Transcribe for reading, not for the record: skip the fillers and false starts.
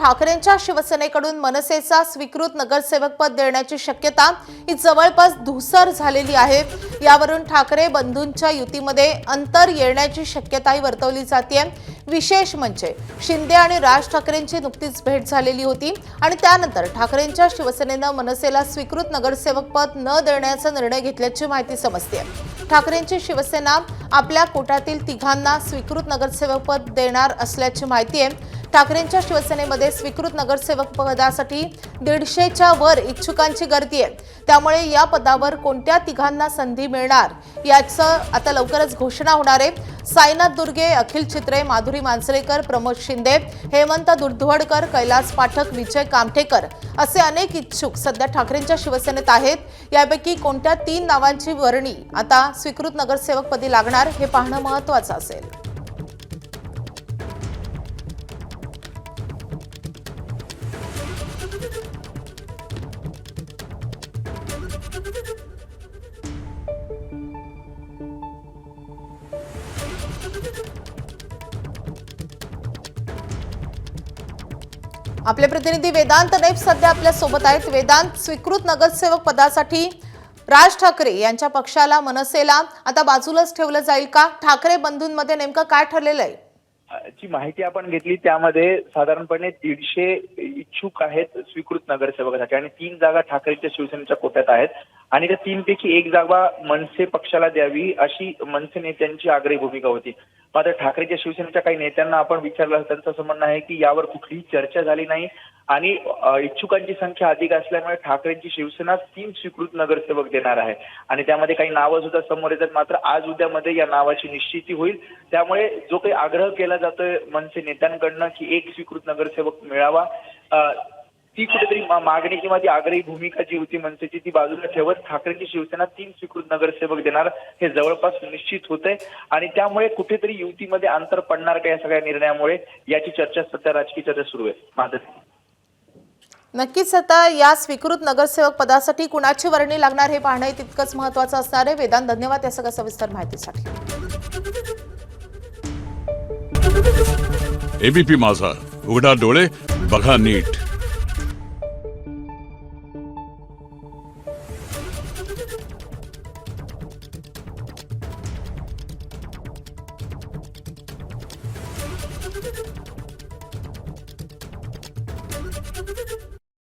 ठाकरेंच्या शिवसेनेकडून मनसेचा स्वीकृत नगरसेवक पद देण्याची शक्यता ही जवळपास धूसर झालेली आहे। यावरून ठाकरे बंधूंच्या युतीमध्ये अंतर येण्याची शक्यताही वर्तवली जाते। विशेष म्हणजे शिंदे आणि राज ठाकरेंची नुकतीच भेट झालेली होती आणि त्यानंतर ठाकरेंच्या शिवसेनेनं मनसेला स्वीकृत नगरसेवक पद न देण्याचा निर्णय घेतल्याची माहिती समजते। ठाकरेंची शिवसेना आपल्या कोट्यातील तिघांना स्वीकृत नगरसेवक पद देणार असल्याची माहिती आहे। ठाकरेंच्या शिवसेनेमध्ये स्वीकृत नगरसेवक पदासाठी 150च्या वर इच्छुकांची गर्दी आहे। त्यामुळे या पदावर कोणत्या तिघांना संधी मिळणार याचं आता लवकरच घोषणा होणार आहे। साईनाथ दुर्गे, अखिल चित्रे, माधुरी मांजरेकर, प्रमोद शिंदे, हेमंत दुधवडकर, कैलास पाठक, विजय कामठेकर असे अनेक इच्छुक सध्या ठाकरेंच्या शिवसेनेत आहेत। यापैकी कोणत्या 3 नावांची वर्णी आता स्वीकृत नगरसेवक पदी लागणार हे पाहणं महत्त्वाचं असेल। आपले प्रतिनिधी वेदांत नेप सध्या आपल्या सोबत आहेत। वेदांत, स्वीकृत नगरसेवक पदासाठी राज ठाकरे यांच्या पक्षाला मनसेला आता बाजूलाच ठेवलं जाईल का? ठाकरे बंधूंमध्ये नेमकं काय ठरलेलं आहे? जी माहिती आपण घेतली त्यामध्ये साधारणपणे 150 इच्छुक आहेत स्वीकृत नगरसेवकासाठी आणि 3 जागा ठाकरेंच्या शिवसेनेच्या कोट्यात आहेत आणि त्या 3 पैकी 1 जागा मनसे पक्षाला द्यावी अशी मनसे नेत्यांची आग्रही भूमिका होती। मात्र ठाकरेंच्या शिवसेनेच्या काही नेत्यांना आपण विचारलं त्यांचं असं म्हणणं आहे की यावर कुठलीही चर्चा झाली नाही आणि इच्छुकांची संख्या अधिक असल्यामुळे ठाकरेंची शिवसेना 3 स्वीकृत नगरसेवक देणार आहे आणि त्यामध्ये काही नावं सुद्धा समोर येतात। मात्र आज उद्यामध्ये या नावाची निश्चिती होईल। त्यामुळे जो काही आग्रह केला जातोय मनसे नेत्यांकडनं की 1 स्वीकृत नगरसेवक मिळावा, ती कुठेतरी मागणी किंवा ती आग्रही भूमिका जी होती मनसेची ती बाजूला ठेवत ठाकरेंची शिवसेना 3 स्वीकृत नगरसेवक देणार हे जवळपास निश्चित होतंय आणि त्यामुळे कुठेतरी युतीमध्ये अंतर पडणार का या सगळ्या निर्णयामुळे याची चर्चा सध्या राजकीय चर्चा सुरू आहे। माझं नक्कीच आता या स्वीकृत नगरसेवक पदासाठी कुणाची वर्णी लागणार हे पाहणं तितकंच महत्त्वाचं असणार आहे। वेदांत, धन्यवाद या सगळ्या सविस्तर माहितीसाठी। एबीपी माझा, उघडा डोळे बघा नीट।